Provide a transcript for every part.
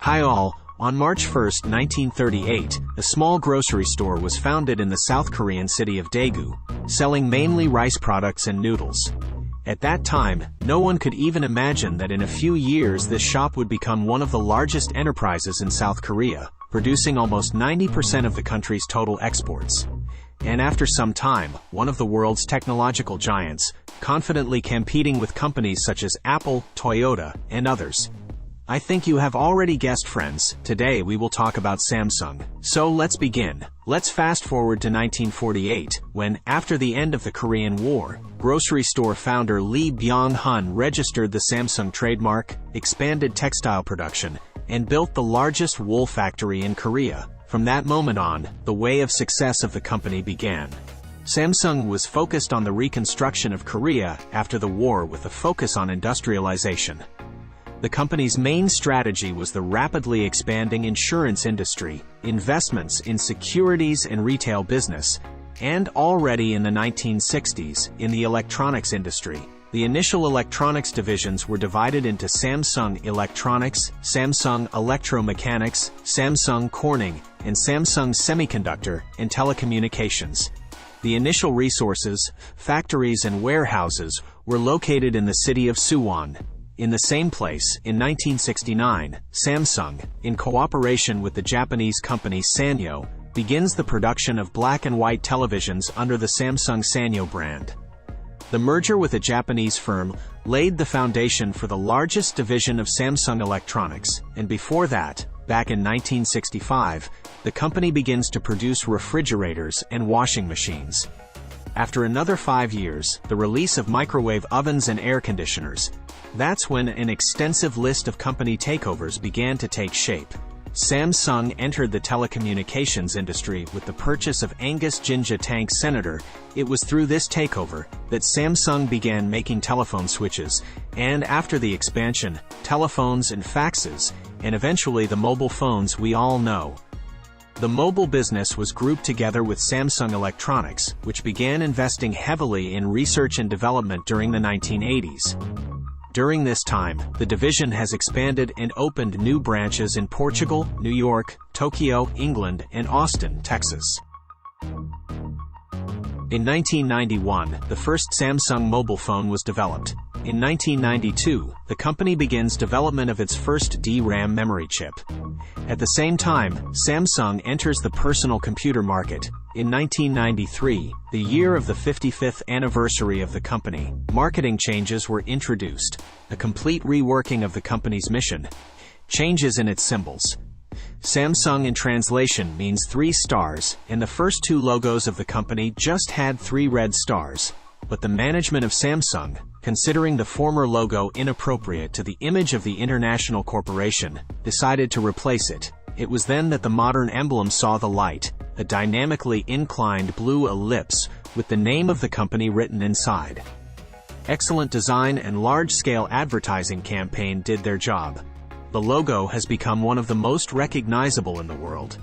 Hi all, on March 1, 1938, a small grocery store was founded in the South Korean city of Daegu, selling mainly rice products and noodles. At that time, no one could even imagine that in a few years this shop would become one of the largest enterprises in South Korea, producing almost 90% of the country's total exports. And after some time, one of the world's technological giants, confidently competing with companies such as Apple, Toyota, and others. I think you have already guessed, friends, today we will talk about Samsung. So let's begin. Let's fast forward to 1948, when, after the end of the Korean War, grocery store founder Lee Byung-hun registered the Samsung trademark, expanded textile production, and built the largest wool factory in Korea. From that moment on, the way of success of the company began. Samsung was focused on the reconstruction of Korea after the war with a focus on industrialization. The company's main strategy was the rapidly expanding insurance industry, investments in securities and retail business, and already in the 1960s, in the electronics industry. The initial electronics divisions were divided into Samsung Electronics, Samsung Electromechanics, Samsung Corning, and Samsung Semiconductor and Telecommunications. The initial resources, factories and warehouses were located in the city of Suwon. In the same place, in 1969, Samsung, in cooperation with the Japanese company Sanyo, begins the production of black and white televisions under the Samsung Sanyo brand. The merger with a Japanese firm laid the foundation for the largest division of Samsung Electronics, and before that, back in 1965, the company begins to produce refrigerators and washing machines. After another 5 years, the release of microwave ovens and air conditioners. That's when an extensive list of company takeovers began to take shape. Samsung entered the telecommunications industry with the purchase of Angus Jinja Tank Senator. It was through this takeover that Samsung began making telephone switches, and after the expansion, telephones and faxes, and eventually the mobile phones we all know. The mobile business was grouped together with Samsung Electronics, which began investing heavily in research and development during the 1980s. During this time, the division has expanded and opened new branches in Portugal, New York, Tokyo, England, and Austin, Texas. In 1991, the first Samsung mobile phone was developed. In 1992, the company begins development of its first DRAM memory chip. At the same time, Samsung enters the personal computer market. In 1993, the year of the 55th anniversary of the company, marketing changes were introduced, a complete reworking of the company's mission, changes in its symbols. Samsung in translation means 3 stars, and the first 2 logos of the company just had 3 red stars. But the management of Samsung, considering the former logo inappropriate to the image of the international corporation, decided to replace it. It was then that the modern emblem saw the light, a dynamically inclined blue ellipse with the name of the company written inside. Excellent design and large-scale advertising campaign did their job. The logo has become one of the most recognizable in the world.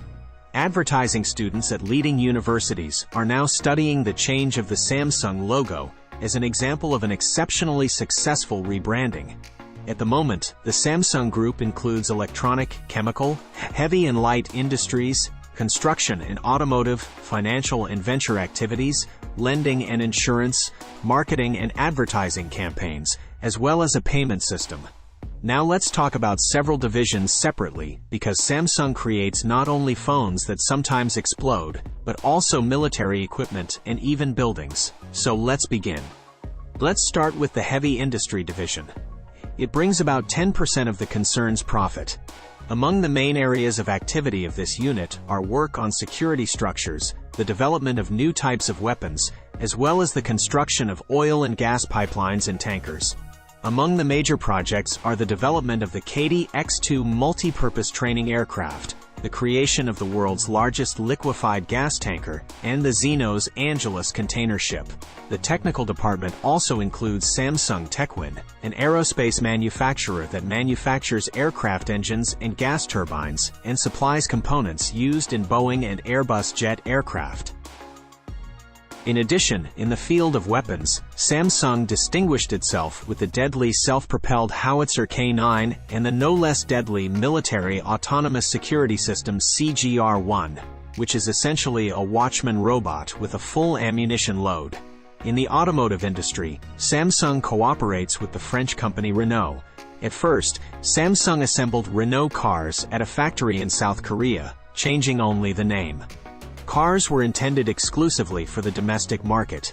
Advertising students at leading universities are now studying the change of the Samsung logo as an example of an exceptionally successful rebranding. At the moment, the Samsung Group includes electronic, chemical, heavy and light industries, construction and automotive, financial and venture activities, lending and insurance, marketing and advertising campaigns, as well as a payment system. Now let's talk about several divisions separately, because Samsung creates not only phones that sometimes explode, but also military equipment and even buildings. So let's begin. Let's start with the heavy industry division. It brings about 10% of the concern's profit. Among the main areas of activity of this unit are work on security structures, the development of new types of weapons, as well as the construction of oil and gas pipelines and tankers. Among the major projects are the development of the KD-X2 multi-purpose training aircraft, the creation of the world's largest liquefied gas tanker, and the Xenos Angelus container ship. The technical department also includes Samsung Techwin, an aerospace manufacturer that manufactures aircraft engines and gas turbines, and supplies components used in Boeing and Airbus jet aircraft. In addition, in the field of weapons, Samsung distinguished itself with the deadly self-propelled howitzer K9 and the no less deadly military autonomous security system CGR-1, which is essentially a watchman robot with a full ammunition load. In the automotive industry, Samsung cooperates with the French company Renault. At first, Samsung assembled Renault cars at a factory in South Korea, changing only the name. Cars were intended exclusively for the domestic market,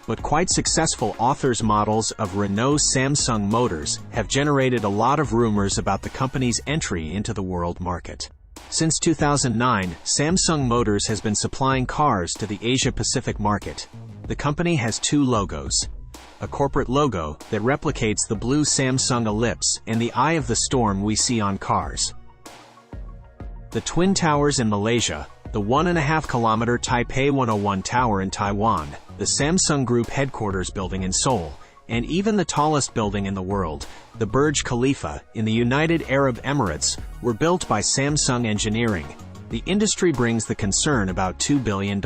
but quite successful authors' models of Renault Samsung Motors have generated a lot of rumors about the company's entry into the world market. Since 2009, Samsung Motors has been supplying cars to the Asia-Pacific market. The company has two logos: a corporate logo that replicates the blue Samsung ellipse and the eye of the storm we see on cars. The Twin Towers in Malaysia, the 1.5-kilometer Taipei 101 Tower in Taiwan, the Samsung Group headquarters building in Seoul, and even the tallest building in the world, the Burj Khalifa in the United Arab Emirates, were built by Samsung Engineering. The industry brings the concern about $2 billion.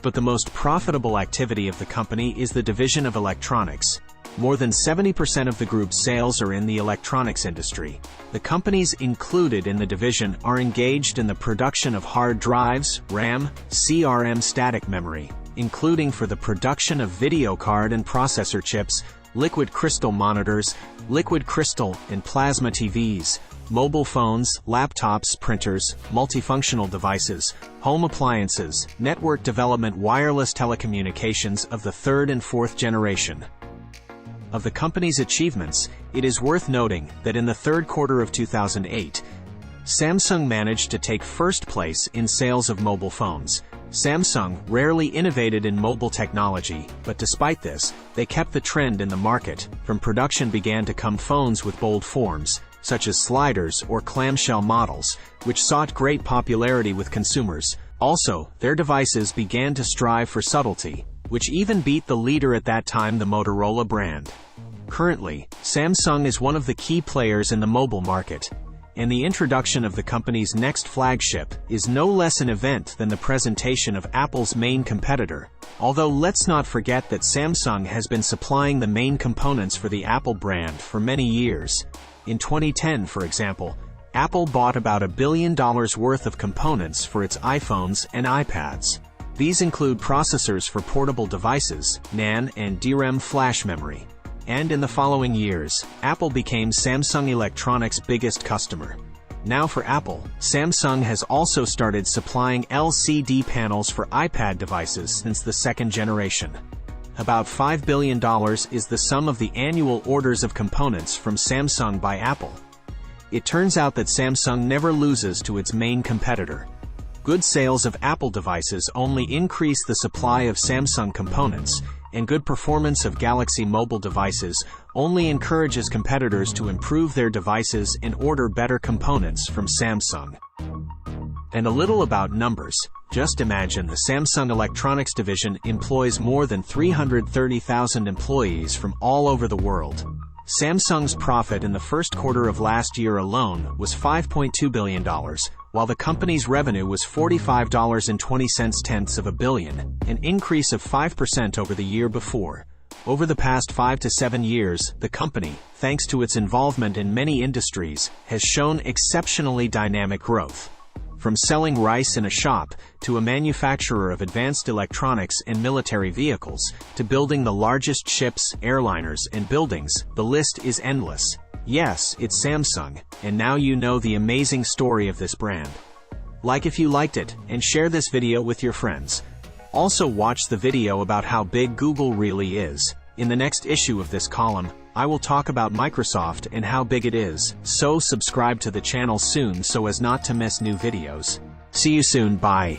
But the most profitable activity of the company is the division of electronics. More than 70% of the group's sales are in the electronics industry. The companies included in the division are engaged in the production of hard drives, RAM, CRM static memory, including for the production of video card and processor chips, liquid crystal monitors, liquid crystal and plasma TVs, mobile phones, laptops, printers, multifunctional devices, home appliances, network development, wireless telecommunications of the third and fourth generation. Of the company's achievements, it is worth noting that in the third quarter of 2008, Samsung managed to take first place in sales of mobile phones. Samsung rarely innovated in mobile technology, but despite this, they kept the trend in the market. From production began to come phones with bold forms, such as sliders or clamshell models, which sought great popularity with consumers. Also, their devices began to strive for subtlety, which even beat the leader at that time, the Motorola brand. Currently, Samsung is one of the key players in the mobile market, and the introduction of the company's next flagship is no less an event than the presentation of Apple's main competitor. Although let's not forget that Samsung has been supplying the main components for the Apple brand for many years. In 2010, for example, Apple bought about $1 billion worth of components for its iPhones and iPads. These include processors for portable devices, NAND and DRAM flash memory. And in the following years, Apple became Samsung Electronics' biggest customer. Now for Apple, Samsung has also started supplying LCD panels for iPad devices since the second generation. About $5 billion is the sum of the annual orders of components from Samsung by Apple. It turns out that Samsung never loses to its main competitor. Good sales of Apple devices only increase the supply of Samsung components, and good performance of Galaxy mobile devices only encourages competitors to improve their devices and order better components from Samsung. And a little about numbers. Just imagine the Samsung Electronics division employs more than 330,000 employees from all over the world. Samsung's profit in the first quarter of last year alone was $5.2 billion, while the company's revenue was $45.20 billion, an increase of 5% over the year before. Over the past 5 to 7 years, the company, thanks to its involvement in many industries, has shown exceptionally dynamic growth. From selling rice in a shop, to a manufacturer of advanced electronics and military vehicles, to building the largest ships, airliners, and buildings, the list is endless. Yes, it's Samsung, and now you know the amazing story of this brand. Like if you liked it, and share this video with your friends. Also watch the video about how big Google really is. In the next issue of this column, I will talk about Microsoft and how big it is, so subscribe to the channel soon so as not to miss new videos. See you soon, bye.